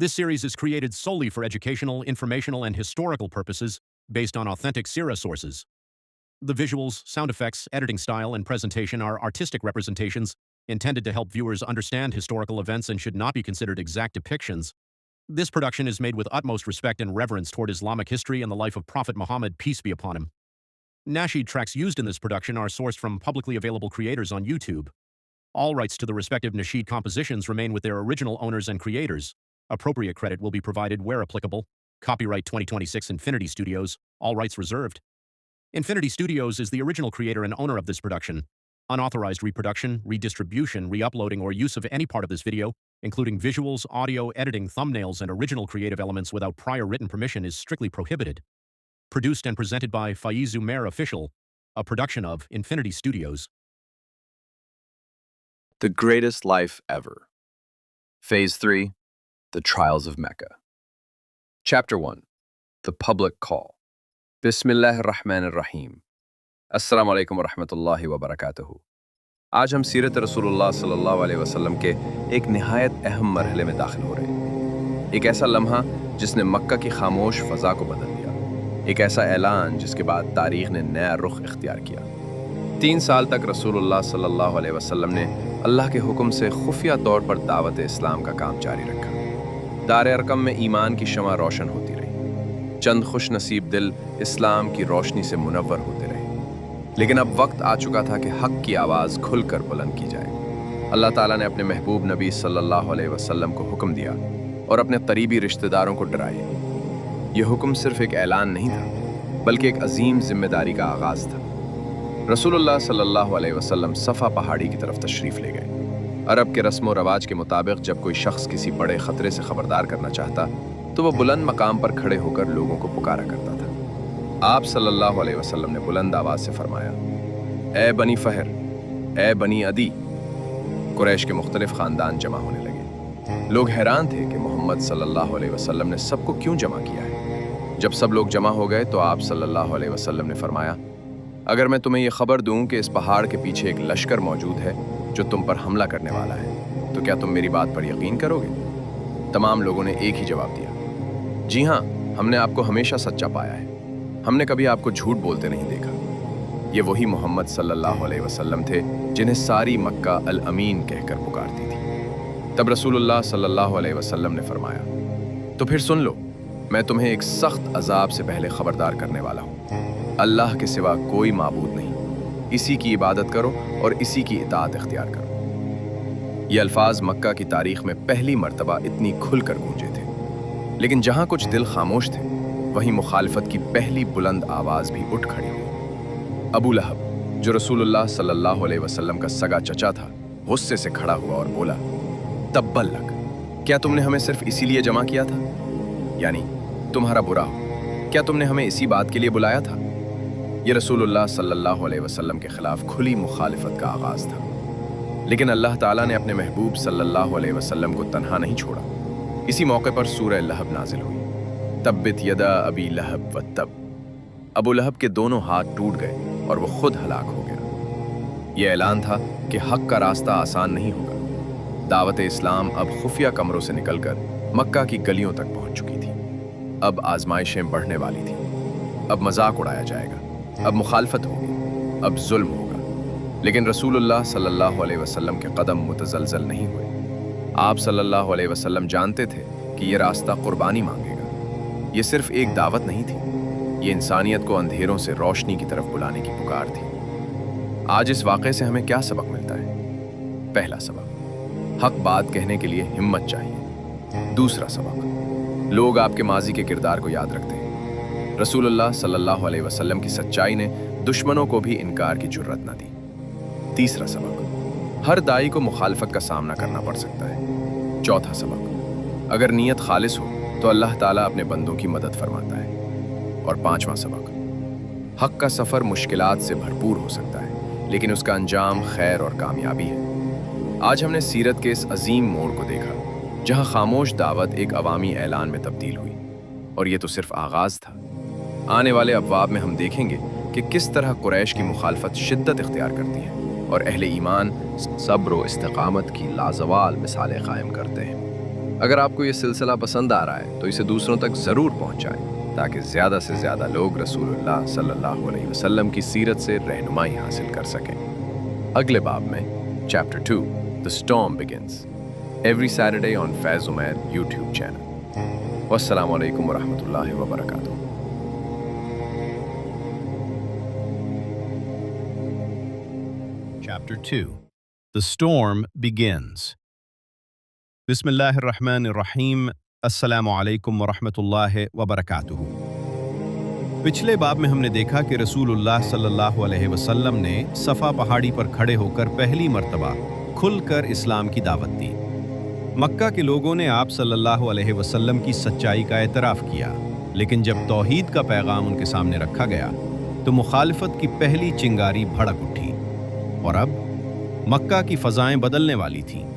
This series is created solely for educational, informational, and historical purposes based on authentic Sira sources. The visuals, sound effects, editing style, and presentation are artistic representations intended to help viewers understand historical events and should not be considered exact depictions. This production is made with utmost respect and reverence toward Islamic history and the life of Prophet Muhammad, peace be upon him. Nasheed tracks used in this production are sourced from publicly available creators on YouTube. All rights to the respective nasheed compositions remain with their original owners and creators. Appropriate credit will be provided where applicable. Copyright 2026 Infinity Studios, all rights reserved. Infinity Studios is the original creator and owner of this production. Unauthorized reproduction, redistribution, re-uploading, or use of any part of this video, including visuals, audio, editing, thumbnails, and original creative elements without prior written permission is strictly prohibited. Produced and presented by Faiz Umair Official, a production of Infinity Studios. The Greatest Life Ever. Phase 3, The Trials of Mecca. Chapter 1, The Public Call. Bismillahir Rahmanir Rahim. Assalamu alaikum wa rahmatullahi wa barakatuhu. आज हम सीरत रसूलुल्लाह सल्लल्लाहु अलैहि वसल्लम के एक निहायत अहम मरहले में दाखिल हो रहे हैं। एक ऐसा लम्हा जिसने मक्का की खामोश फ़ज़ा को बदल दिया। एक ऐसा ऐलान जिसके बाद तारीख़ ने नया रुख इख्तियार किया। 3 साल तक रसूलुल्लाह सल्लल्लाहु अलैहि वसल्लम ने अल्लाह के हुक्म से खुफिया तौर पर दावत इस्लाम का काम जारी रखा। दार अरकम में ईमान की शमा रोशन होती रही। चंद खुश नसीब दिल इस्लाम की रोशनी से मुनव्वर होते रहे। लेकिन अब वक्त आ चुका था कि हक़ की आवाज़ खुलकर बुलंद की जाए। अल्लाह ताला ने अपने महबूब नबी सल्लल्लाहु अलैहि वसल्लम को हुक्म दिया और अपने करीबी रिश्तेदारों को डराए। यह हुक्म सिर्फ एक ऐलान नहीं था, बल्कि एक अजीम जिम्मेदारी का आगाज़ था। रसूलुल्लाह सल्लल्लाहु अलैहि वसल्लम सफ़ा पहाड़ी की तरफ तशरीफ़ ले गए। अरब के रस्म व रवाज के मुताबिक जब कोई शख्स किसी बड़े ख़तरे से ख़बरदार करना चाहता तो वह बुलंद मकाम पर खड़े होकर लोगों को पुकारा करता था। आप सल्लल्लाहु अलैहि वसल्लम ने बुलंद आवाज़ से फरमाया, ए बनी फ़हर, ए बनी अदी। कुरैश के मुख्तलिफ ख़ानदान जमा होने लगे। लोग हैरान थे कि मोहम्मद सल्लल्लाहु अलैहि वसल्लम ने सबको क्यों जमा किया है। जब सब लोग जमा हो गए तो आप सल्लल्लाहु अलैहि वसल्लम ने फरमाया, अगर मैं तुम्हें ये खबर दूं कि इस पहाड़ के पीछे एक लश्कर मौजूद है जो तुम पर हमला करने वाला है, तो क्या तुम मेरी बात पर यकीन करोगे? तमाम लोगों ने एक ही जवाब दिया, जी हाँ, हमने आपको हमेशा सच्चा पाया है। हमने कभी आपको झूठ बोलते नहीं देखा। ये वही मोहम्मद सल्लल्लाहु अलैहि वसल्लम थे जिन्हें सारी मक्का अल अमीन कहकर पुकारती थी। तब रसूलुल्लाह सल्लल्लाहु अलैहि वसल्लम ने फरमाया, तो फिर सुन लो, मैं तुम्हें एक सख्त अजाब से पहले खबरदार करने वाला हूँ। अल्लाह के सिवा कोई माबूद नहीं, इसी की इबादत करो और इसी की इताअत इख्तियार करो। ये अल्फाज मक्का की तारीख में पहली मर्तबा इतनी खुलकर गूंजे थे। लेकिन जहाँ कुछ दिल खामोश थे, वहीं मुखालफत की पहली बुलंद आवाज़ भी उठ खड़ी हुई। अबू लहब, जो रसूलुल्लाह सल्लल्लाहु अलैहि वसल्लम का सगा चचा था, गुस्से से खड़ा हुआ और बोला, तब्बल लक, क्या तुमने हमें सिर्फ इसीलिए जमा किया था? यानी तुम्हारा बुरा हो, क्या तुमने हमें इसी बात के लिए बुलाया था? यह रसूलुल्लाह सल्लल्लाहु अलैहि वसल्लम के खिलाफ खुली मुखालिफत का आगाज़ था। लेकिन अल्लाह ताला ने अपने महबूब सल्लल्लाहु अलैहि वसल्लम को तन्हा नहीं छोड़ा। इसी मौके पर सूरह लहब नाजिल हुई। तब्बित यदा अबी लहब व तब। अबू लहब के दोनों हाथ टूट गए और वो खुद हलाक हो गया। यह ऐलान था कि हक़ का रास्ता आसान नहीं होगा। दावत इस्लाम अब खुफिया कमरों से निकलकर मक्का की गलियों तक पहुंच चुकी थी। अब आजमाइशें बढ़ने वाली थी। अब मजाक उड़ाया जाएगा, अब मुखालफत होगी, अब जुल्म होगा। लेकिन रसूलुल्लाह सल्लल्लाहु अलैहि वसल्लम के कदम मुतज़लज़ल नहीं हुए। आप सल्लल्लाहु अलैहि वसल्लम जानते थे कि यह रास्ता कुर्बानी मांगेगा। ये सिर्फ एक दावत नहीं थी, ये इंसानियत को अंधेरों से रोशनी की तरफ बुलाने की पुकार थी। आज इस वाक़े से हमें क्या सबक मिलता है? पहला सबक, हक बात कहने के लिए हिम्मत चाहिए। दूसरा सबक, लोग आपके माजी के किरदार को याद रखते हैं। रसूलुल्लाह सल्लल्लाहु अलैहि वसल्लम की सच्चाई ने दुश्मनों को भी इनकार की जुर्रत न दी। तीसरा सबक, हर दाई को मुखालफत का सामना करना पड़ सकता है। चौथा सबक, अगर नीयत खालिस हो तो अल्लाह ताला अपने बंदों की मदद फरमाता है। और पांचवा सबक, हक़ का सफ़र मुश्किलात से भरपूर हो सकता है, लेकिन उसका अंजाम खैर और कामयाबी है। आज हमने सीरत के इस अजीम मोड़ को देखा, जहां खामोश दावत एक अवामी ऐलान में तब्दील हुई। और ये तो सिर्फ आगाज़ था। आने वाले अबवाब में हम देखेंगे कि किस तरह कुरैश की मुखालफत शिद्दत इख्तियार करती है और अहले ईमान सब्र व इस्तिकामत की लाजवाल मिसालें कायम करते हैं। اگر آپ کو یہ سلسلہ پسند آ رہا ہے تو اسے دوسروں تک ضرور پہنچائیں تاکہ زیادہ سے زیادہ لوگ رسول اللہ صلی اللہ علیہ وسلم کی سیرت سے رہنمائی حاصل کر سکیں۔ اگلے باب میں chapter 2 The Storm Begins every Saturday on Faiz Umair YouTube channel. والسلام علیکم ورحمۃ اللہ وبرکاتہ۔ Chapter 2 The Storm Begins بسم اللہ الرحمن الرحیم السلام علیکم ورحمۃ اللہ وبرکاتہ۔ پچھلے باب میں ہم نے دیکھا کہ رسول اللہ صلی اللہ علیہ وسلم نے صفا پہاڑی پر کھڑے ہو کر پہلی مرتبہ کھل کر اسلام کی دعوت دی۔ مکہ کے لوگوں نے آپ صلی اللہ علیہ وسلم کی سچائی کا اعتراف کیا، لیکن جب توحید کا پیغام ان کے سامنے رکھا گیا تو مخالفت کی پہلی چنگاری بھڑک اٹھی، اور اب مکہ کی فضائیں بدلنے والی تھیں۔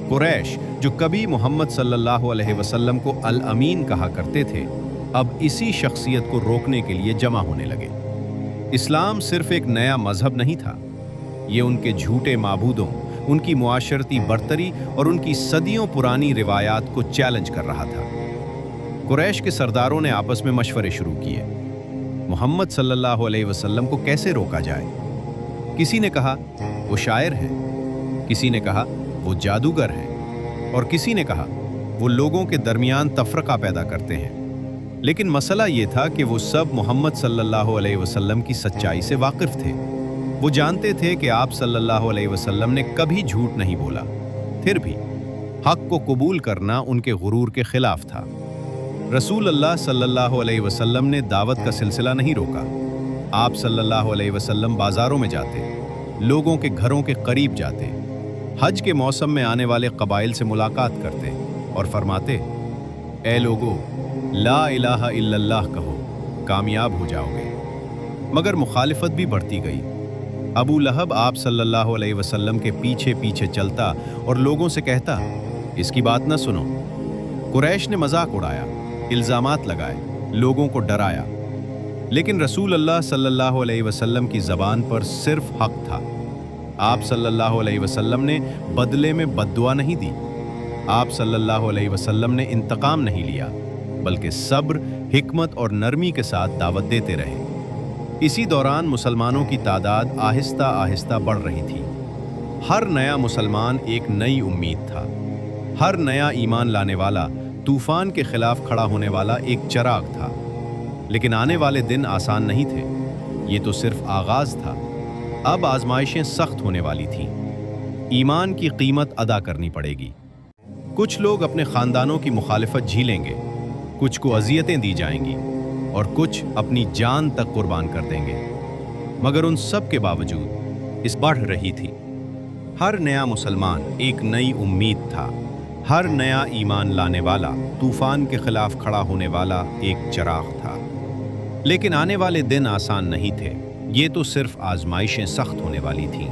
قریش جو کبھی محمد صلی اللہ علیہ وسلم کو الامین کہا کرتے تھے، اب اسی شخصیت کو روکنے کے لیے جمع ہونے لگے۔ اسلام صرف ایک نیا مذہب نہیں تھا، یہ ان کے جھوٹے معبودوں، ان کی معاشرتی برتری اور ان کی صدیوں پرانی روایات کو چیلنج کر رہا تھا۔ قریش کے سرداروں نے آپس میں مشورے شروع کیے، محمد صلی اللہ علیہ وسلم کو کیسے روکا جائے؟ کسی نے کہا وہ شاعر ہیں، کسی نے کہا وہ جادوگر ہیں، اور کسی نے کہا وہ لوگوں کے درمیان تفرقہ پیدا کرتے ہیں۔ لیکن مسئلہ یہ تھا کہ وہ سب محمد صلی اللہ علیہ وسلم کی سچائی سے واقف تھے۔ وہ جانتے تھے کہ آپ صلی اللہ علیہ وسلم نے کبھی جھوٹ نہیں بولا، پھر بھی حق کو قبول کرنا ان کے غرور کے خلاف تھا۔ رسول اللہ صلی اللہ علیہ وسلم نے دعوت کا سلسلہ نہیں روکا۔ آپ صلی اللہ علیہ وسلم بازاروں میں جاتے، لوگوں کے گھروں کے قریب جاتے، حج کے موسم میں آنے والے قبائل سے ملاقات کرتے اور فرماتے، اے لوگو، لا الہ الا اللہ کہو، کامیاب ہو جاؤ گے۔ مگر مخالفت بھی بڑھتی گئی۔ ابو لہب آپ صلی اللہ علیہ وسلم کے پیچھے پیچھے چلتا اور لوگوں سے کہتا، اس کی بات نہ سنو۔ قریش نے مذاق اڑایا، الزامات لگائے، لوگوں کو ڈرایا، لیکن رسول اللہ صلی اللہ علیہ وسلم کی زبان پر صرف حق تھا۔ آپ صلی اللہ علیہ وسلم نے بدلے میں بد دعا نہیں دی، آپ صلی اللہ علیہ وسلم نے انتقام نہیں لیا، بلکہ صبر، حکمت اور نرمی کے ساتھ دعوت دیتے رہے۔ اسی دوران مسلمانوں کی تعداد آہستہ آہستہ بڑھ رہی تھی۔ ہر نیا مسلمان ایک نئی امید تھا، ہر نیا ایمان لانے والا طوفان کے خلاف کھڑا ہونے والا ایک چراغ تھا۔ لیکن آنے والے دن آسان نہیں تھے، یہ تو صرف آغاز تھا۔ اب آزمائشیں سخت ہونے والی تھیں، ایمان کی قیمت ادا کرنی پڑے گی۔ کچھ لوگ اپنے خاندانوں کی مخالفت جھیلیں گے، کچھ کو اذیتیں دی جائیں گی، اور کچھ اپنی جان تک قربان کر دیں گے۔ مگر ان سب کے باوجود اس بڑھ رہی تھی۔ ہر نیا مسلمان ایک نئی امید تھا، ہر نیا ایمان لانے والا طوفان کے خلاف کھڑا ہونے والا ایک چراغ تھا۔ لیکن آنے والے دن آسان نہیں تھے، یہ تو صرف آزمائشیں سخت ہونے والی تھیں۔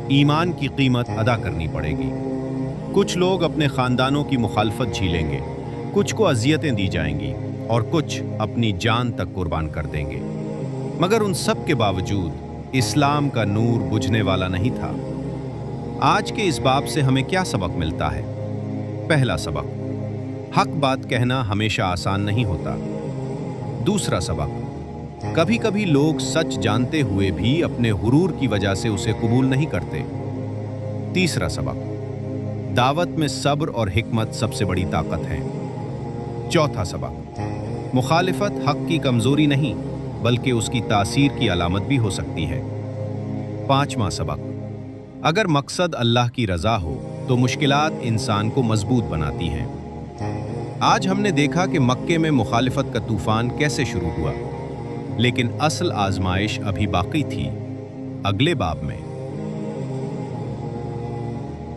ایمان کی قیمت ادا کرنی پڑے گی۔ کچھ لوگ اپنے خاندانوں کی مخالفت جھیلیں گے، کچھ کو اذیتیں دی جائیں گی، اور کچھ اپنی جان تک قربان کر دیں گے۔ مگر ان سب کے باوجود اسلام کا نور بجھنے والا نہیں تھا۔ آج کے اس باب سے ہمیں کیا سبق ملتا ہے؟ پہلا سبق، حق بات کہنا ہمیشہ آسان نہیں ہوتا۔ دوسرا سبق، کبھی کبھی لوگ سچ جانتے ہوئے بھی اپنے غرور کی وجہ سے اسے قبول نہیں کرتے۔ تیسرا سبق، دعوت میں صبر اور حکمت سب سے بڑی طاقت ہے۔ چوتھا سبق، مخالفت حق کی کمزوری نہیں بلکہ اس کی تاثیر کی علامت بھی ہو سکتی ہے۔ پانچواں سبق، اگر مقصد اللہ کی رضا ہو تو مشکلات انسان کو مضبوط بناتی ہیں۔ آج ہم نے دیکھا کہ مکے میں مخالفت کا طوفان کیسے شروع ہوا، لیکن اصل آزمائش ابھی باقی تھی۔ اگلے باب میں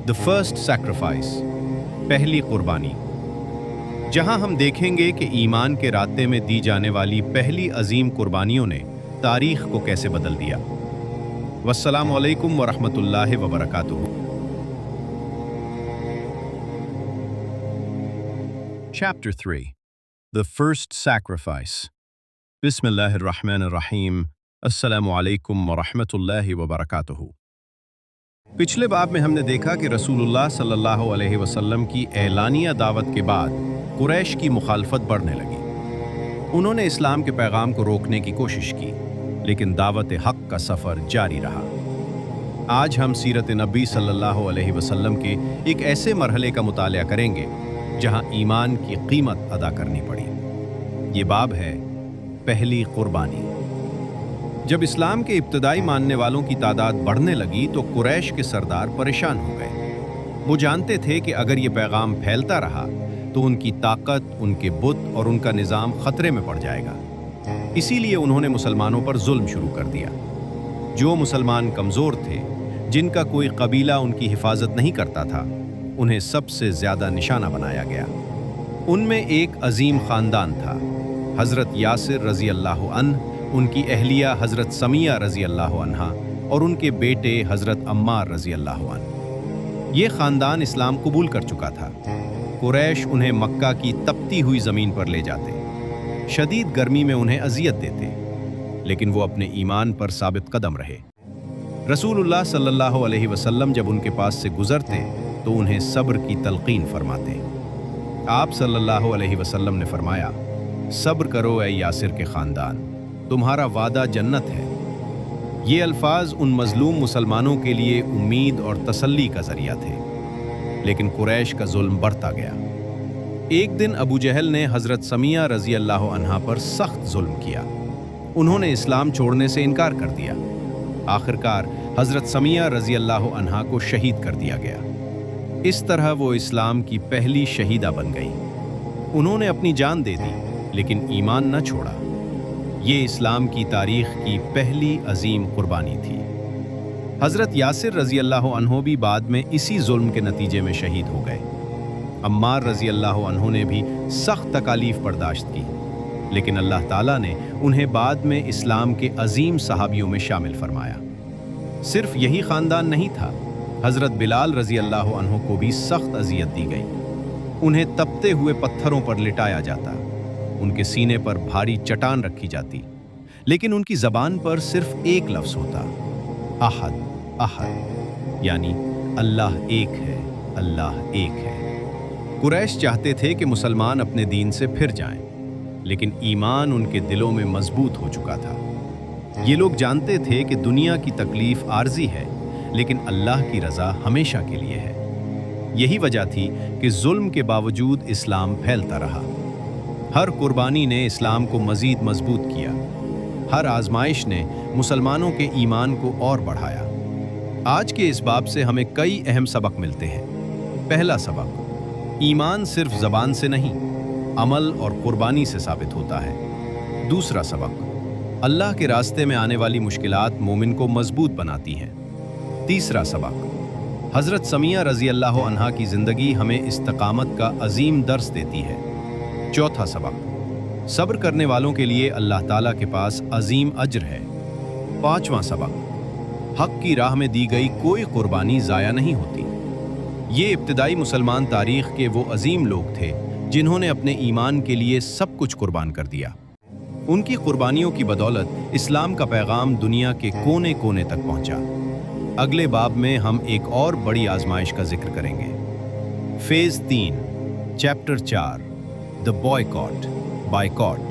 The First Sacrifice، پہلی قربانی، جہاں ہم دیکھیں گے کہ ایمان کے راستے میں دی جانے والی پہلی عظیم قربانیوں نے تاریخ کو کیسے بدل دیا۔ والسلام علیکم ورحمۃ اللہ وبرکاتہ۔ Chapter 3 The First Sacrifice بسم اللہ الرحمن الرحیم السلام علیکم ورحمۃ اللہ وبرکاتہ۔ पिछले बाब में हमने देखा कि रसूलुल्लाह सल्लल्लाहु अलैहि वसल्लम की एलानिया दावत के बाद कुरैश की मुखालफत बढ़ने लगी। उन्होंने इस्लाम के पैगाम को रोकने की कोशिश की, लेकिन दावत हक का सफ़र जारी रहा। आज हम सीरत नबी सल्लल्लाहु अलैहि वसल्लम के एक ऐसे मरहले का मुतालिया करेंगे जहां ईमान की कीमत अदा करनी पड़ी। ये बाब है पहली कुर्बानी। जब इस्लाम के इब्तदाई मानने वालों की तादाद बढ़ने लगी तो कुरैश के सरदार परेशान हो गए। वो जानते थे कि अगर ये पैगाम फैलता रहा तो उनकी ताकत, उनके बुत और उनका निज़ाम खतरे में पड़ जाएगा। इसीलिए उन्होंने मुसलमानों पर जुल्म शुरू कर दिया। जो मुसलमान कमज़ोर थे, जिनका कोई कबीला उनकी हिफाजत नहीं करता था, उन्हें सबसे ज़्यादा निशाना बनाया गया। उनमें एक अजीम ख़ानदान था, हज़रत यासिर रज़ी अल्लाह अन्ह, उनकी अहलिया हज़रत समिया रज़ी अल्लाह अन्हा और उनके बेटे हज़रत अम्मार रज़ी अल्लाह अन्ह। ये ख़ानदान इस्लाम कबूल कर चुका था। कुरैश उन्हें मक्का की तपती हुई ज़मीन पर ले जाते, शदीद गर्मी में उन्हें अजियत देते, लेकिन वो अपने ईमान पर साबित कदम रहे। रसूलुल्लाह सल्लल्लाहु अलैहि वसल्लम जब उनके पास से गुजरते तो उन्हें सब्र की तलकीन फरमाते। आप सल्लल्लाहु अलैहि वसल्लम ने फरमाया, सब्र करो ए यासिर के ख़ानदान, तुम्हारा वादा जन्नत है। ये अल्फाज उन मजलूम मुसलमानों के लिए उम्मीद और तसल्ली का जरिया थे, लेकिन कुरैश का जुल्म बढ़ता गया। एक दिन अबू जहल ने हज़रत समिया रज़ी अल्लाह अन्हा पर सख्त जुल्म किया। उन्होंने इस्लाम छोड़ने से इनकार कर दिया। आखिरकार हज़रत समिया रज़ी अल्लाह अन्हा को शहीद कर दिया गया। इस तरह वो इस्लाम की पहली शहीदा बन गई। उन्होंने अपनी जान दे दी, लेकिन ईमान न छोड़ा। ये इस्लाम की तारीख की पहली अजीम कुर्बानी थी। हज़रत यासिर रज़ी अल्लाह अन्हो भी बाद में इसी जुल्म के नतीजे में शहीद हो गए। अम्मार रज़ी अल्लाह अन्हो ने भी सख्त तकालीफ बर्दाश्त की, लेकिन अल्लाह ताला ने उन्हें बाद में इस्लाम के अजीम सहाबियों में शामिल फरमाया। सिर्फ यही ख़ानदान नहीं था, हज़रत बिलाल रज़ी अल्लाह अन्हो को भी सख्त अजियत दी गई। उन्हें तपते हुए पत्थरों पर लिटाया जाता, उनके सीने पर भारी चट्टान रखी जाती, लेकिन उनकी ज़बान पर सिर्फ एक लफ्ज़ होता, अहद अहद, यानी अल्लाह एक है, अल्लाह एक है। कुरैश चाहते थे कि मुसलमान अपने दीन से फिर जाएं, लेकिन ईमान उनके दिलों में मजबूत हो चुका था। ये लोग जानते थे कि दुनिया की तकलीफ आर्जी है, लेकिन अल्लाह की रज़ा हमेशा के लिए है। यही वजह थी कि जुल्म के बावजूद इस्लाम फैलता रहा। हर कुर्बानी ने इस्लाम को मज़ीद मजबूत किया। हर आजमाइश ने मुसलमानों के ईमान को और बढ़ाया। आज के इस बाब से हमें कई अहम सबक मिलते हैं। पहला सबक, ईमान सिर्फ ज़बान से नहीं, अमल और कुर्बानी से साबित होता है। दूसरा सबक, अल्लाह के रास्ते में आने वाली मुश्किलात मोमिन को मजबूत बनाती हैं। तीसरा सबक, हज़रत समिया रज़ी अल्लाह अन्हा की ज़िंदगी हमें इस्तिकामत का अजीम दर्स देती है। चौथा सबक, सब्र करने वालों के लिए अल्लाह ताला के पास अजीम अज्र है। पांचवां सबक, हक की राह में दी गई कोई कुर्बानी ज़ाया नहीं होती। ये इब्तिदाई मुसलमान तारीख़ के वो अजीम लोग थे जिन्होंने अपने ईमान के लिए सब कुछ कुर्बान कर दिया। उनकी कुर्बानियों की बदौलत इस्लाम का पैगाम दुनिया के कोने कोने तक पहुंचा। अगले बाब में हम एक और बड़ी आजमाइश का जिक्र करेंगे। फेज़ 3, चैप्टर 4, द बायकॉट,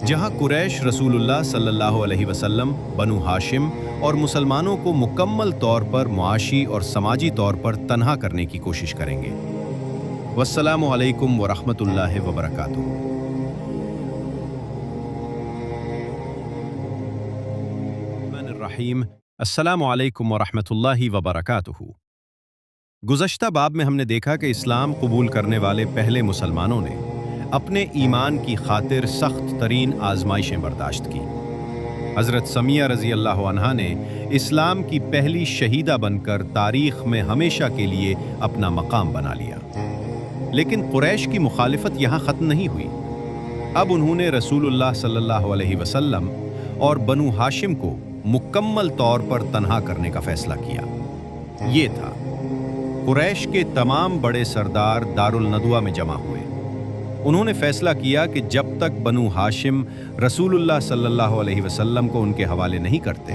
जहां कुरैश रसूलुल्लाह सल्लल्लाहु अलैहि वसल्लम, बनु हाशिम और मुसलमानों को मुकम्मल तौर पर मुआशी और समाजी तौर पर तन्हा करने की कोशिश करेंगे। वस्सलामु अलैकुम वरहमतुल्लाहि वबरकातुहू। रहीम, अस्सलामु अलैकुम वरहमतुल्लाहि वबरकातुहू। गुज़श्ता बाब में हमने देखा कि इस्लाम कबूल करने वाले पहले मुसलमानों ने अपने ईमान की खातिर सख्त तरीन आजमाइशें बर्दाश्त की। हज़रत समिया रज़ी अल्लाह अन्हा ने इस्लाम की पहली शहीदा बनकर तारीख़ में हमेशा के लिए अपना मकाम बना लिया। लेकिन कुरैश की मुखालिफत यहाँ ख़त्म नहीं हुई। अब उन्होंने रसूलुल्लाह सल्लल्लाहु अलैहि वसल्लम और बनु हाशिम को मुकम्मल तौर पर तन्हा करने का फ़ैसला किया। ये था, कुरैश के तमाम बड़े सरदार दारुल नदवा में जमा हुए। उन्होंने फ़ैसला किया कि जब तक बनु हाशिम रसूलुल्लाह सल्लल्लाहु अलैहि वसल्लम को उनके हवाले नहीं करते,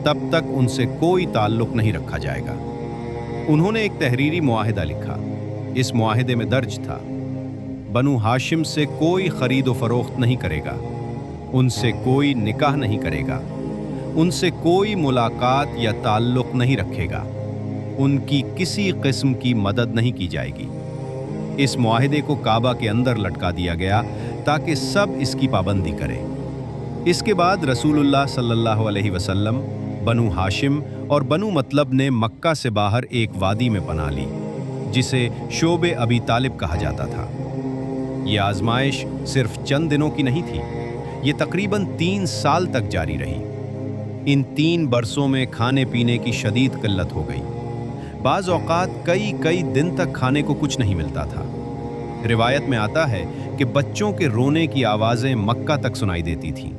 तब तक उनसे कोई ताल्लुक नहीं रखा जाएगा। उन्होंने एक तहरीरी मुआहिदा लिखा। इस मुआहिदे में दर्ज था, बनु हाशिम से कोई खरीद व फरोख्त नहीं करेगा, उनसे कोई निकाह नहीं करेगा, उनसे कोई मुलाकात या ताल्लुक नहीं रखेगा, उनकी किसी किस्म की मदद नहीं की जाएगी। इस मुआहिदे को काबा के अंदर लटका दिया गया ताकि सब इसकी पाबंदी करें। इसके बाद रसूलुल्लाह सल्लल्लाहु अलैहि वसल्लम, बनु हाशिम और बनु मतलब ने मक्का से बाहर एक वादी में पनाह ली, जिसे शोबे अबी तालिब कहा जाता था। ये आजमाइश सिर्फ चंद दिनों की नहीं थी, ये तकरीबन 3 साल तक जारी रही। इन 3 बरसों में खाने पीने की शदीद किल्लत हो गई। बाज़ औक़ात कई दिन तक खाने को कुछ नहीं मिलता था। रिवायत में आता है कि बच्चों के रोने की आवाज़ें मक्का तक सुनाई देती थीं।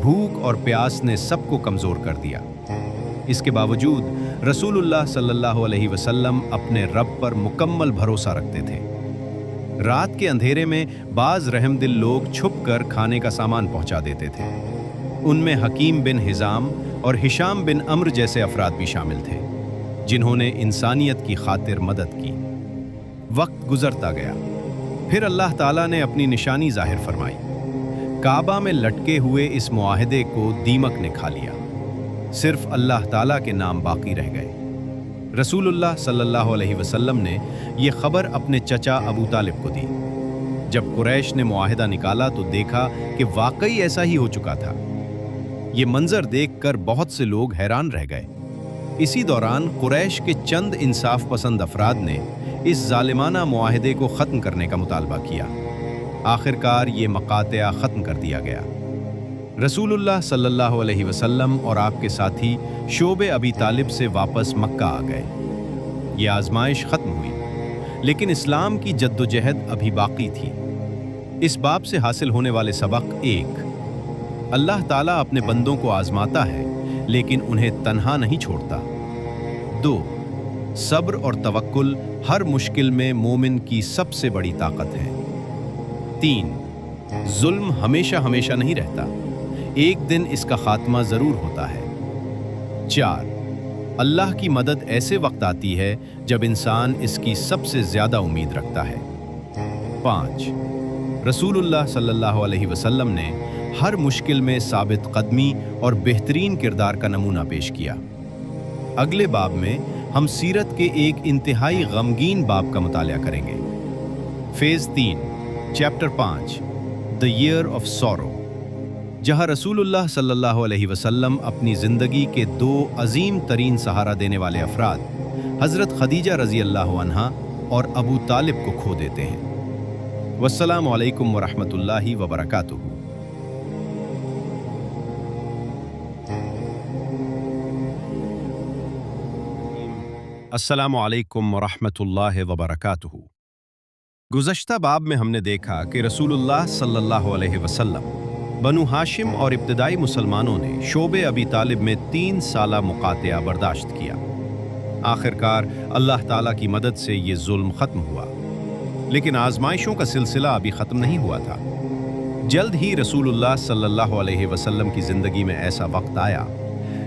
भूख और प्यास ने सबको कमज़ोर कर दिया। इसके बावजूद रसूलुल्लाह सल्लल्लाहु अलैहि वसल्लम अपने रब पर मुकम्मल भरोसा रखते थे। रात के अंधेरे में बाज़ रहमदिल लोग छुपकर खाने का सामान पहुंचा देते थे। उनमें हकीम बिन हिजाम और हिशाम बिन अम्र जैसे अफराद भी शामिल थे, जिन्होंने इंसानियत की खातिर मदद की। वक्त गुजरता गया, फिर अल्लाह ताला ने अपनी निशानी जाहिर फरमाई। काबा में लटके हुए इस मुआहिदे को दीमक ने खा लिया। सिर्फ अल्लाह ताला के नाम बाकी रह गए। रसूलुल्लाह सल्लल्लाहु अलैहि वसल्लम ने यह खबर अपने चचा अबू तालिब को दी। जब कुरैश ने मुआहिदा निकाला तो देखा कि वाकई ऐसा ही हो चुका था। ये मंजर देखकर बहुत से लोग हैरान रह गए। इसी दौरान कुरैश के चंद इंसाफ पसंद अफराद ने इस जालिमाना मुआहिदे को ख़त्म करने का मुतालबा किया। आखिरकार ये मकातिया ख़त्म कर दिया गया। रसूलुल्लाह सल्लल्लाहु अलैहि वसल्लम और आपके साथी शोबे अबी तालिब से वापस मक्का आ गए। ये आजमाइश ख़त्म हुई, लेकिन इस्लाम की जद्दोजहद अभी बाकी थी। इस बाब से हासिल होने वाले सबक: 1, अल्लाह ताला अपने बंदों को आजमाता है, लेकिन उन्हें तन्हा नहीं छोड़ता। 2, सब्र और तवक्कुल हर मुश्किल में मोमिन की सबसे बड़ी ताकत है। 3, जुल्म हमेशा हमेशा नहीं रहता, एक दिन इसका खात्मा जरूर होता है। 4, अल्लाह की मदद ऐसे वक्त आती है जब इंसान इसकी सबसे ज्यादा उम्मीद रखता है। 5, रसूलुल्लाह सल्लल्लाहु अलैहि वसल्लम ने हर मुश्किल में साबित कदमी और बेहतरीन किरदार का नमूना पेश किया। अगले बाब में हम सीरत के एक इंतहाई गमगीन बाब का मुतालिया करेंगे। Phase 3, chapter 5, the year of sorrow, जहां रसूलुल्लाह सल्लल्लाहु अलैहि वसल्लम अपनी जिंदगी के 2 अजीम तरीन सहारा देने वाले अफराद हजरत खदीजा रजी अल्लाह अन्हा और अबू तालिब को खो देते हैं। वस्सलामु अलैकुम वरहमतुल्लाहि वबरकातुहू। अस्सलामु अलैकुम वरहमतुल्लाहि वबरकातुहू। गुज़श्ता बाब में हमने देखा कि रसूलुल्लाह सल्लल्लाहु अलैहि वसल्लम, बनु हाशिम और इब्तदाई मुसलमानों ने शोबे अबी तालिब में 3 साला मुकातिया बर्दाश्त किया। आखिरकार अल्लाह ताला की मदद से ये जुल्म ख़त्म हुआ, लेकिन आजमाइशों का सिलसिला अभी ख़त्म नहीं हुआ था। जल्द ही रसूलुल्लाह सल्लल्लाहु अलैहि वसल्लम की ज़िंदगी में ऐसा वक्त आया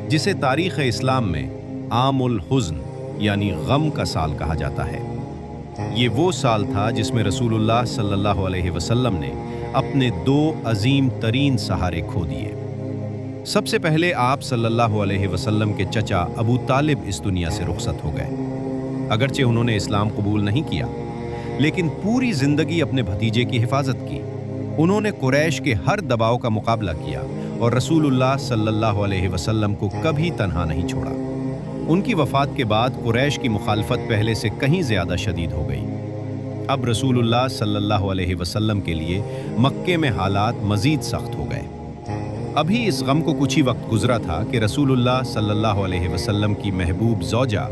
जिसे तारीख़ इस्लाम में आमुल हुज़्न यानी गम का साल कहा जाता है। ये वो साल था जिसमें रसूलुल्लाह सल्लल्लाहु अलैहि वसल्लम ने अपने 2 अजीम तरीन सहारे खो दिए। सबसे पहले आप सल्लल्लाहु अलैहि वसल्लम के चचा अबू तालिब इस दुनिया से रुखसत हो गए। अगरचे उन्होंने इस्लाम कबूल नहीं किया, लेकिन पूरी जिंदगी अपने भतीजे की हिफाजत की। उन्होंने कुरैश के हर दबाव का मुकाबला किया और रसूलुल्लाह सल्लल्लाहु अलैहि वसल्लम को कभी तन्हा नहीं छोड़ा। उनकी वफ़ात के बाद कुरैश की मुखालफत पहले से कहीं ज़्यादा शदीद हो गई। अब रसूलुल्लाह सल्लल्लाहु अलैहि वसल्लम के लिए मक्के में हालात मज़ीद सख्त हो गए। अभी इस गम को कुछ ही वक्त गुजरा था कि रसूलुल्लाह सल्लल्लाहु अलैहि वसल्लम की महबूब ज़ौजा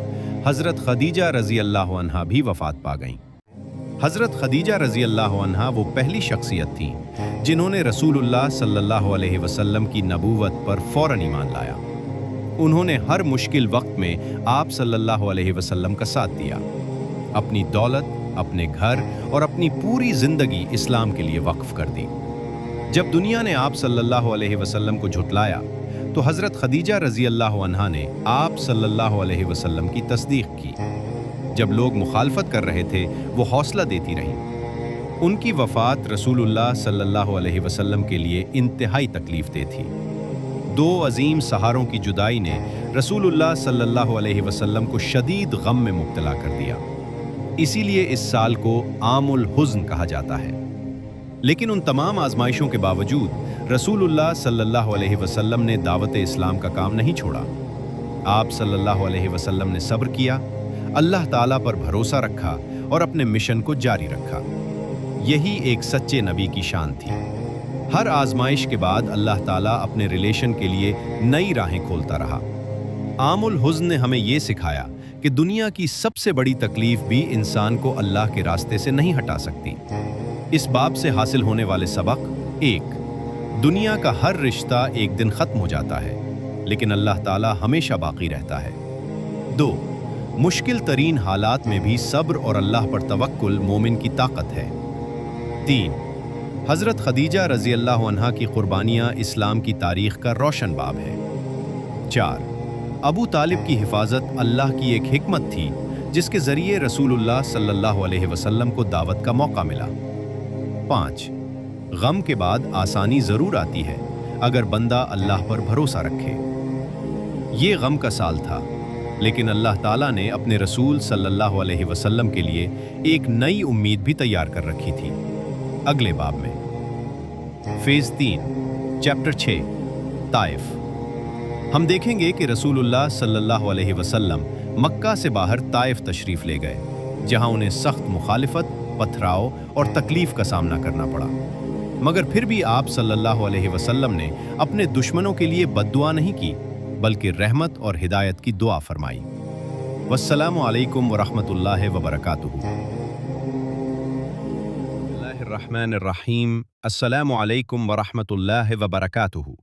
हज़रत खदीजा रज़ी अल्लाह अन्हा भी वफ़ात पा गईं। हज़रत खदीजा रज़ी अल्लाह अन्हा वो पहली शख्सियत थीं जिन्होंने रसूलुल्लाह सल्लल्लाहु अलैहि वसल्लम की नबूवत पर फ़ौरन ईमान लाया। उन्होंने हर मुश्किल वक्त में आप सल्लल्लाहु अलैहि वसल्लम का साथ दिया। अपनी दौलत, अपने घर और अपनी पूरी जिंदगी इस्लाम के लिए वक्फ कर दी। जब दुनिया ने आप सल्लल्लाहु अलैहि वसल्लम को झुटलाया तो हज़रत खदीजा रज़ी अल्लाह अन्हा ने आप सल्लल्लाहु अलैहि वसल्लम की तस्दीक की। जब लोग मुखालफत कर रहे थे वो हौसला देती रहीं। उनकी वफ़ात रसूलुल्लाह सल्लल्लाहु अलैहि वसल्लम के लिए इंतहाई तकलीफ दे थी। दो अजीम सहारों की जुदाई ने रसूलुल्लाह सल्लल्लाहु अलैहि वसल्लम को शदीद गम में मुब्तला कर दिया। इसीलिए इस साल को आमुल हुज़्न कहा जाता है। लेकिन उन तमाम आजमाइशों के बावजूद रसूलुल्लाह सल्लल्लाहु अलैहि वसल्लम ने दावत इस्लाम का काम नहीं छोड़ा। आप सल्लल्लाहु अलैहि वसल्लम ने सब्र किया, अल्लाह ताला पर भरोसा रखा और अपने मिशन को जारी रखा। यही एक सच्चे नबी की शान थी। हर आजमाइश के बाद अल्लाह ताला अपने रिलेशन के लिए नई राहें खोलता रहा। आमुल हुज़्न ने हमें ये सिखाया कि दुनिया की सबसे बड़ी तकलीफ भी इंसान को अल्लाह के रास्ते से नहीं हटा सकती। इस बाब से हासिल होने वाले सबक: 1. दुनिया का हर रिश्ता एक दिन खत्म हो जाता है, लेकिन अल्लाह ताला हमेशा बाकी रहता है। 2. मुश्किल तरीन हालात में भी सब्र और अल्लाह पर तवक्कुल मोमिन की ताकत है। 3. हज़रत खदीजा रज़ी अल्लाह अन्हा की कुर्बानियाँ इस्लाम की तारीख़ का रोशन बाब है। 4. अबू तालिब की हिफाजत अल्लाह की एक हिकमत थी जिसके ज़रिए रसूलुल्लाह सल्लल्लाहु अलैहि वसल्लम को दावत का मौका मिला। 5. गम के बाद आसानी ज़रूर आती है अगर बंदा अल्लाह पर भरोसा रखे। ये गम का साल था, लेकिन अल्लाह ताला ने अपने रसूल सल्लल्लाहु अलैहि वसल्लम के लिए एक नई उम्मीद भी तैयार कर रखी थी। अगले बाब में फेज़ 3 चैप्टर 6 ताइफ हम देखेंगे कि रसूलुल्लाह सल्लल्लाहु अलैहि वसल्लम मक्का से बाहर ताइफ तशरीफ़ ले गए, जहां उन्हें सख्त मुखालिफत, पथराव और तकलीफ का सामना करना पड़ा। मगर फिर भी आप सल्लल्लाहु अलैहि वसल्लम ने अपने दुश्मनों के लिए बद्दुआ नहीं की, बल्कि रहमत और हिदायत की दुआ फरमाई। वस्सलामु अलैकुम वरहमतुल्लाहि वबरकातुहू। बिस्मिल्लाहिर्रहमानिर्रहीम। अस्सलामु अलैकुम वरहमतुल्लाहि वबरकातुहू।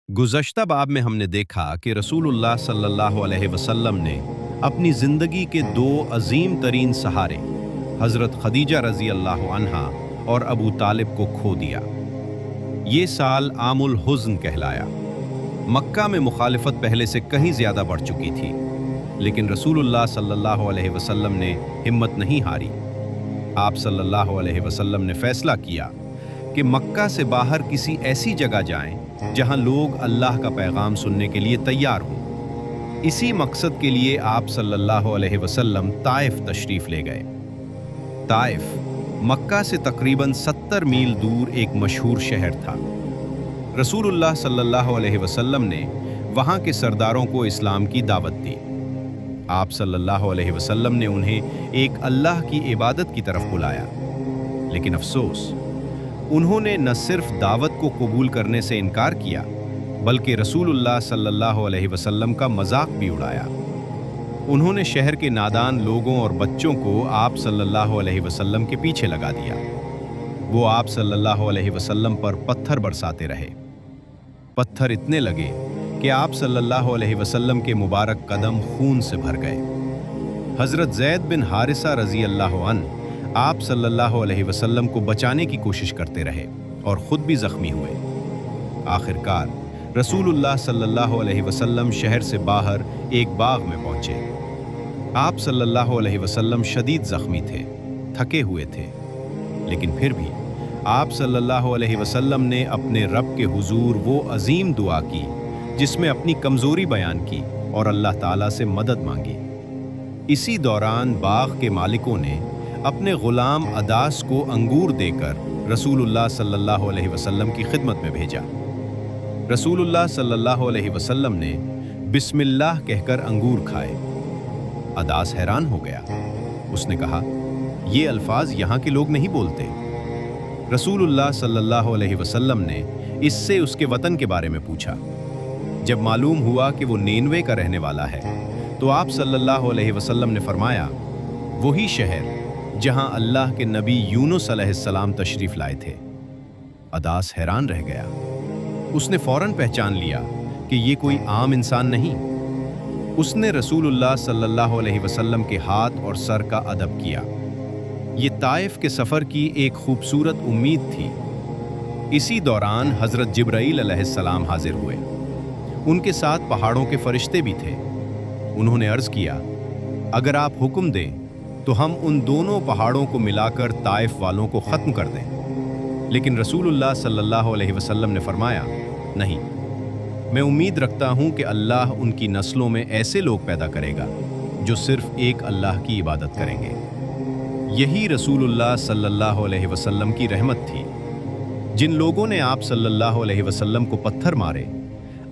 गुज़श्ता बाब में हमने देखा कि रसूलुल्लाह सल्लल्लाहु अलैहि वसल्लम ने अपनी ज़िंदगी के दो अजीम तरीन सहारे हज़रत खदीजा रज़ी अल्लाह अन्हा और अबू तालिब को खो दिया। ये साल आमुल हुज़्न कहलाया। मक्का में मुखालिफत पहले से कहीं ज़्यादा बढ़ चुकी थी, लेकिन रसूलुल्लाह सल्लल्लाहु अलैहि वसल्लम ने हिम्मत नहीं हारी। आप सल्लल्लाहु अलैहि वसल्लम ने फ़ैसला किया कि मक्का से बाहर किसी ऐसी जगह जाएं जहां लोग अल्लाह का पैगाम सुनने के लिए तैयार हों। इसी मकसद के लिए आप सल्लल्लाहु अलैहि वसल्लम ताइफ तशरीफ़ ले गए। ताइफ मक्का से तकरीबन 70 मील दूर एक मशहूर शहर था। रसूलुल्लाह सल्लल्लाहु अलैहि वसल्लम ने वहाँ के सरदारों को इस्लाम की दावत दी। आप सल्लल्लाहु अलैहि वसल्लम ने उन्हें एक अल्लाह की इबादत की तरफ बुलाया, लेकिन अफसोस, उन्होंने न सिर्फ दावत को कबूल करने से इनकार किया, बल्कि रसूलुल्लाह सल्लल्लाहु अलैहि वसल्लम का मजाक भी उड़ाया। उन्होंने शहर के नादान लोगों और बच्चों को आप सल्लल्लाहु अलैहि वसल्लम के पीछे लगा दिया। वो आप सल्लल्लाहु अलैहि वसल्लम पर पत्थर बरसाते रहे। पत्थर इतने लगे कि आप सल्लल्लाहु अलैहि वसल्लम के मुबारक कदम खून से भर गए। हज़रत ज़ैद बिन हारिसा रज़ी अल्लाह अन्हु आप सल्लल्लाहु अलैहि वसल्लम को बचाने की कोशिश करते रहे और ख़ुद भी ज़ख्मी हुए। आखिरकार रसूलुल्लाह सल्लल्लाहु अलैहि वसल्लम शहर से बाहर एक बाग में पहुँचे। आप सल्लल्लाहु अलैहि वसल्लम शदीद ज़ख्मी थे, थके हुए थे, लेकिन फिर भी आप सल्लल्लाहु अलैहि वसल्लम ने अपने रब के हुजूर वो अजीम दुआ की जिसमें अपनी कमज़ोरी बयान की और अल्लाह ताला से मदद मांगी। इसी दौरान बाग के मालिकों ने अपने ग़ुलाम अदास को अंगूर देकर रसूलुल्लाह सल्लल्लाहु अलैहि वसल्लम की खिदमत में भेजा। रसूलुल्लाह सल्लल्लाहु अलैहि वसल्लम ने बिस्मिल्लाह कहकर अंगूर खाए। अदास हैरान हो गया। उसने कहा, ये अल्फाज यहाँ के लोग नहीं बोलते। रसूलुल्लाह सल्लल्लाहु अलैहि वसल्लम ने इससे उसके वतन के बारे में पूछा। जब मालूम हुआ कि वो नेनवे का रहने वाला है, तो आप सल्लल्लाहु अलैहि वसल्लम ने फरमाया, वही शहर जहां अल्लाह के नबी यूनुस अलैहिस्सलाम तशरीफ़ लाए थे। अदास हैरान रह गया। उसने फ़ौरन पहचान लिया कि ये कोई आम इंसान नहीं। उसने रसूलुल्लाह सल्लल्लाहु अलैहि वसल्लम के हाथ और सर का अदब किया। ये ताइफ के सफ़र की एक खूबसूरत उम्मीद थी। इसी दौरान हजरत जिब्राईल अलैहिस्सलाम हाजिर हुए। उनके साथ पहाड़ों के फरिश्ते भी थे। उन्होंने अर्ज किया, अगर आप हुक्म दें तो हम उन दोनों पहाड़ों को मिलाकर ताइफ वालों को ख़त्म कर दें। लेकिन रसूलुल्लाह सल्लल्लाहु अलैहि वसल्लम ने फरमाया, नहीं, मैं उम्मीद रखता हूँ कि अल्लाह उनकी नस्लों में ऐसे लोग पैदा करेगा जो सिर्फ एक अल्लाह की इबादत करेंगे। यही रसूलुल्लाह सल्लल्लाहु अलैहि वसल्लम की रहमत थी। जिन लोगों ने आप सल्लल्लाहु अलैहि वसल्लम को पत्थर मारे,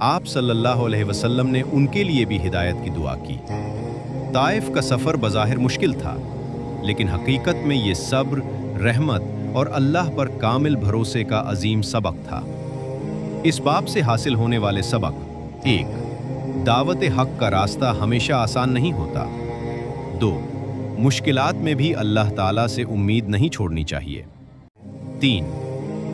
आप सल्लल्लाहु अलैहि वसल्लम ने उनके लिए भी हिदायत की दुआ की। ताइफ का सफ़र बज़ाहिर मुश्किल था, लेकिन हकीकत में ये सब्र, रहमत और अल्लाह पर कामिल भरोसे का अजीम सबक था। इस बाब से हासिल होने वाले सबक: 1. दावत हक का रास्ता हमेशा आसान नहीं होता। 2. मुश्किलात में भी अल्लाह ताला से उम्मीद नहीं छोड़नी चाहिए। 3.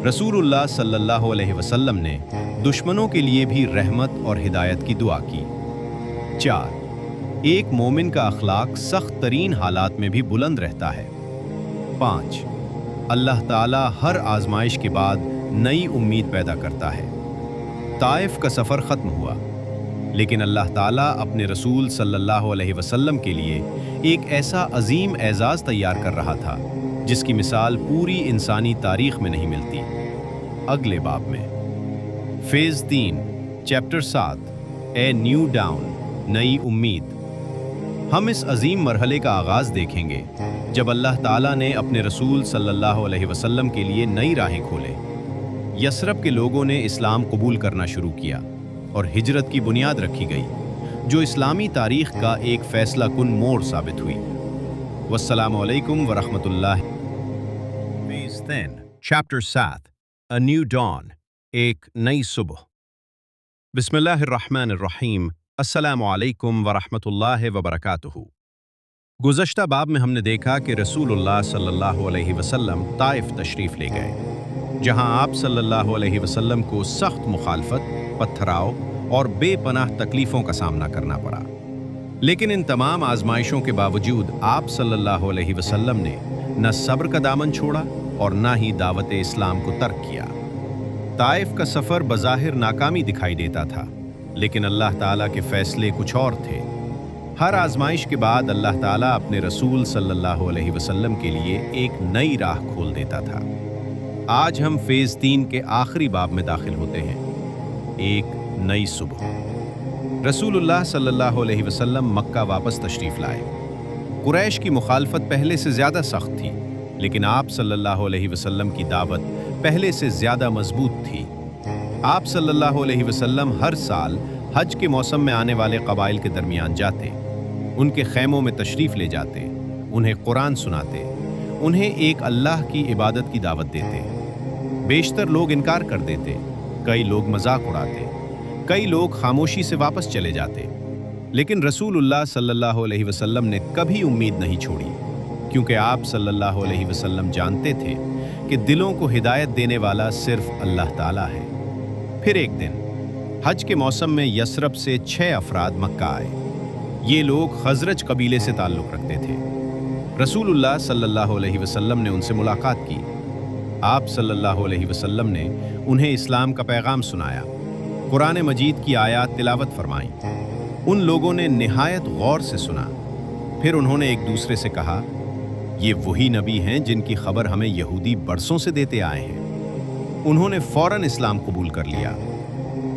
रसूलुल्लाह सल्लल्लाहु अलैहि वसल्लम ने दुश्मनों के लिए भी रहमत और हिदायत की दुआ की। 4. एक मोमिन का अखलाक सख्त तरीन हालात में भी बुलंद रहता है। 5. अल्लाह ताला हर आजमाइश के बाद नई उम्मीद पैदा करता है। ताइफ का सफ़र ख़त्म हुआ, लेकिन अल्लाह ताला अपने रसूल सल्लल्लाहु अलैहि वसल्लम के लिए एक ऐसा अजीम एजाज़ तैयार कर रहा था जिसकी मिसाल पूरी इंसानी तारीख में नहीं मिलती। अगले बाब में phase 3 chapter 7 a new down, नई उम्मीद। हम इस अजीम मरहले का आगाज़ देखेंगे जब अल्लाह ताला ने अपने रसूल सल्लल्लाहु अलैहि वसल्लम के लिए नई राहें खोले। यसरब के लोगों ने इस्लाम कबूल करना शुरू किया और हिजरत की बुनियाद रखी गई, जो इस्लामी तारीख का एक फैसला कुन मोड़ साबित हुई। वस्सलामु अलैकुम वरहमतुल्लाह। Phase 10 Chapter 7 A New Dawn, एक नई सुबह। बिस्मिल्लाहिर्रहमानिर्रहीम। अस्सलामु अलैकुम वरहमतुल्लाहि वबरकातुहू। गुज़श्ता बाब में हमने देखा कि रसूलुल्लाह सल्लल्लाहु अलैहि वसल्लम ताइफ तशरीफ़ ले गए, जहां आप सल्लल्लाहु अलैहि वसल्लम को सख्त मुखालफत, पत्थराव और बेपनाह तकलीफ़ों का सामना करना पड़ा। लेकिन इन तमाम आजमाइशों के बावजूद आप सल्लल्लाहु अलैहि वसल्लम ने न सब्र का दामन छोड़ा और न ही दावत इस्लाम को तर्क किया। ताइफ का सफ़र बज़ाहिर नाकामी दिखाई देता था, लेकिन अल्लाह ताला के फ़ैसले कुछ और थे। हर आजमाइश के बाद अल्लाह ताला अपने रसूल सल्लल्लाहु अलैहि वसल्लम के लिए एक नई राह खोल देता था। आज हम फेज़ 3 के आखिरी बाब में दाखिल होते हैं, एक नई सुबह। रसूलुल्लाह सल्लल्लाहु अलैहि वसल्लम मक्का वापस तशरीफ़ लाए। कुरैश की मुखालफत पहले से ज़्यादा सख्त थी, लेकिन आप सल्लल्लाहु अलैहि वसल्लम की दावत पहले से ज़्यादा मजबूत थी। आप सल्लल्लाहु अलैहि वसल्लम हर साल हज के मौसम में आने वाले कबाइल के दरमियान जाते, उनके खैमों में तशरीफ़ ले जाते, उन्हें कुरान सुनाते, उन्हें एक अल्लाह की इबादत की दावत देते। बेशतर लोग इनकार कर देते, कई लोग मजाक उड़ाते, कई लोग खामोशी से वापस चले जाते। लेकिन रसूलुल्लाह सल्लल्लाहु अलैहि वसल्लम ने कभी उम्मीद नहीं छोड़ी, क्योंकि आप सल्लल्लाहु अलैहि वसल्लम जानते थे कि दिलों को हिदायत देने वाला सिर्फ अल्लाह ताला है। फिर एक दिन हज के मौसम में यसरब से 6 अफराद मक्का आए। ये लोग खज़रज कबीले से ताल्लुक़ रखते थे। रसूलुल्लाह सल्लल्लाहु अलैहि वसल्लम ने उनसे मुलाकात की। आप सल्लल्लाहु अलैहि वसल्लम ने उन्हें इस्लाम का पैगाम सुनाया, कुरान मजीद की आयात तिलावत फरमाई। उन लोगों ने निहायत गौर से सुना। फिर उन्होंने एक दूसरे से कहा, ये वही नबी हैं जिनकी खबर हमें यहूदी बरसों से देते आए हैं। उन्होंने फौरन इस्लाम कबूल कर लिया।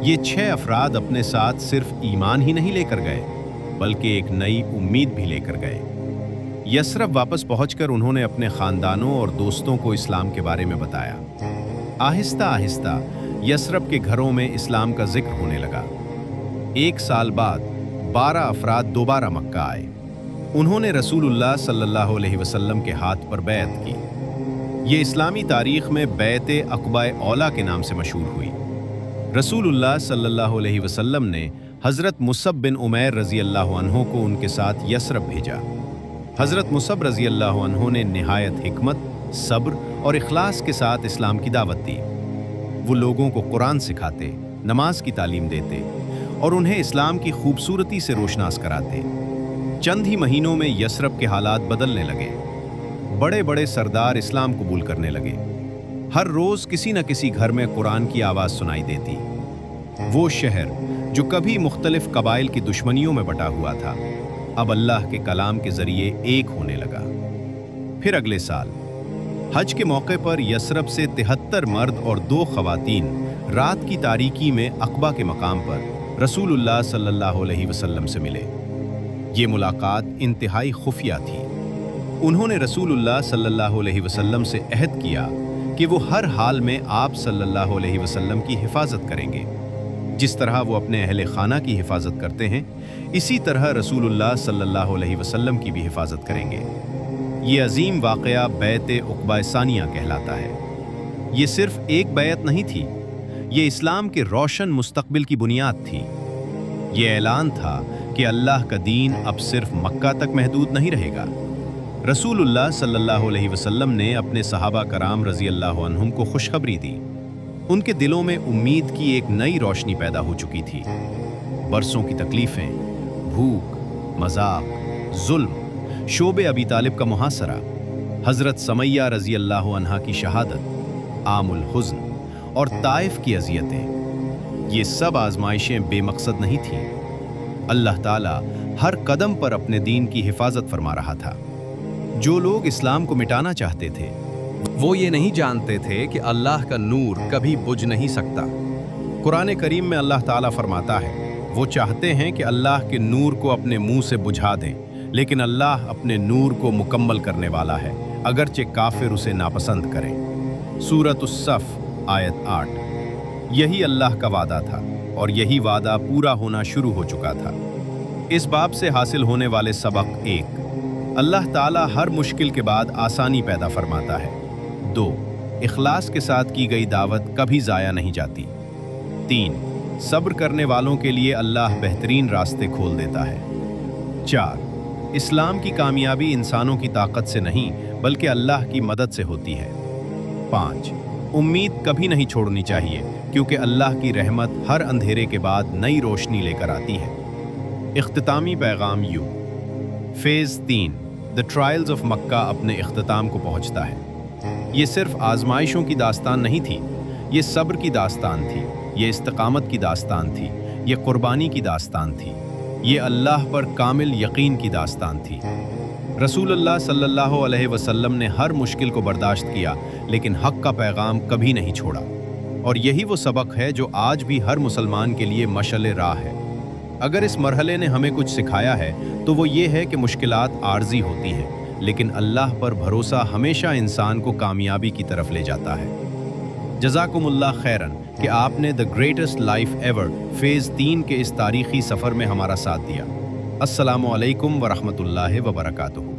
ये 6 अफराद अपने साथ सिर्फ ईमान ही नहीं लेकर गए, बल्कि एक नई उम्मीद भी लेकर गए। यसरब वापस पहुंचकर उन्होंने अपने ख़ानदानों और दोस्तों को इस्लाम के बारे में बताया। आहिस्ता आहिस्ता यसरब के घरों में इस्लाम का जिक्र होने लगा। 1 साल बाद 12 अफराद दोबारा मक्का आए। उन्होंने रसूलुल्लाह सल्लल्लाहु अलैहि वसल्लम के हाथ पर बैत की। ये इस्लामी तारीख़ में बैत अक़बा औला के नाम से मशहूर हुई। रसूलुल्लाह सल्लल्लाहु अलैहि वसल्लम ने हज़रत मुसब बिन उमैर रज़ी अल्लाह अन्हो को उनके साथ यसरब भेजा। हज़रत मुसब रज़ी अल्लाह अन्हो ने निहायत हिकमत, सब्र और इखलास के साथ इस्लाम की दावत दी। वो लोगों को कुरान सिखाते, नमाज की तालीम देते और उन्हें इस्लाम की खूबसूरती से रोशनास कराते। चंद ही महीनों में यसरब के हालात बदलने लगे। बड़े बड़े सरदार इस्लाम कबूल करने लगे। हर रोज किसी न किसी घर में कुरान की आवाज सुनाई देती। वो शहर जो कभी मुख्तलिफ कबाइल की दुश्मनियों में बटा हुआ था, अब अल्लाह के कलाम के जरिए एक होने लगा। फिर अगले साल हज के मौके पर यसरब से 73 मर्द और 2 खवातीन रात की तारीकी में अक़बा के मकाम पर रसूलुल्लाह सल्लल्लाहु अलैहि वसल्लम से मिले। ये मुलाकात इंतहाई खुफिया थी। उन्होंने रसूलुल्लाह सल्लल्लाहु अलैहि वसल्लम से अहद किया कि वो हर हाल में आप सल्लल्लाहु अलैहि वसल्लम की हिफाजत करेंगे। जिस तरह वो अपने अहले खाना की हिफाजत करते हैं, इसी तरह रसूलुल्लाह सल्लल्लाहु अलैहि वसल्लम की भी हिफाजत करेंगे। ये अजीम वाक़या बैत उक़बा सानिया कहलाता है। ये सिर्फ एक बैत नहीं थी, ये इस्लाम के रोशन मुस्तक़बिल की बुनियाद थी। ये ऐलान था कि अल्लाह का दीन अब सिर्फ मक्का तक महदूद नहीं रहेगा। रसूलुल्लाह सल्लल्लाहु अलैहि वसल्लम ने अपने सहाबा कराम रज़ी अल्लाह अन्हुम को खुशखबरी दी। उनके दिलों में उम्मीद की एक नई रोशनी पैदा हो चुकी थी। बरसों की तकलीफ़ें, भूख, मजाक, जुल्म, शोबे अबी तालिब का मुहासरा, हज़रत समैया रज़ी अल्लाह अन्हा की शहादत, आमुल हुज़्न और ताइफ की अज़ियतें, ये सब आजमाइशें बेमकसद नहीं थीं। अल्लाह ताला हर कदम पर अपने दीन की हिफाजत फरमा रहा था। जो लोग इस्लाम को मिटाना चाहते थे, वो ये नहीं जानते थे कि अल्लाह का नूर कभी बुझ नहीं सकता। कुरान करीम में अल्लाह ताला फरमाता है, वो चाहते हैं कि अल्लाह के नूर को अपने मुंह से बुझा दें, लेकिन अल्लाह अपने नूर को मुकम्मल करने वाला है, अगरचे काफिर उसे नापसंद करें। सूरत उस-सफ़ आयत 8। यही अल्लाह का वादा था और यही वादा पूरा होना शुरू हो चुका था। इस बाब से हासिल होने वाले सबक: 1, अल्लाह ताला हर मुश्किल के बाद आसानी पैदा फरमाता है। 2, इखलास के साथ की गई दावत कभी ज़ाया नहीं जाती। 3, सब्र करने वालों के लिए अल्लाह बेहतरीन रास्ते खोल देता है। 4, इस्लाम की कामयाबी इंसानों की ताकत से नहीं बल्कि अल्लाह की मदद से होती है। 5, उम्मीद कभी नहीं छोड़नी चाहिए क्योंकि अल्लाह की रहमत हर अंधेरे के बाद नई रोशनी लेकर आती है। इख्तितामी पैगाम यूं। फेज़ 3, द ट्रायल्स ऑफ मक्का अपने इख्तिताम को पहुंचता है। ये सिर्फ आजमाइशों की दास्तान नहीं थी, ये सब्र की दास्तान थी, ये इस्तिकामत की दास्तान थी, ये कुर्बानी की दास्तान थी, ये अल्लाह पर कामिल यकीन की दास्तान थी। रसूलुल्लाह सल्लल्लाहु अलैहि वसल्लम ने हर मुश्किल को बर्दाश्त किया, लेकिन हक़ का पैगाम कभी नहीं छोड़ा। और यही वो सबक है जो आज भी हर मुसलमान के लिए मशअल राह है। अगर इस मरहले ने हमें कुछ सिखाया है तो वो ये है कि मुश्किलात आर्जी होती हैं, लेकिन अल्लाह पर भरोसा हमेशा इंसान को कामयाबी की तरफ ले जाता है। जज़ाकुमुल्लाह खैरन कि आपने the greatest life ever phase 3 के इस तारीख़ी सफ़र में हमारा साथ दिया। अस्सलामु अलैकुम व रहमतुल्लाहि व बरकातुहू।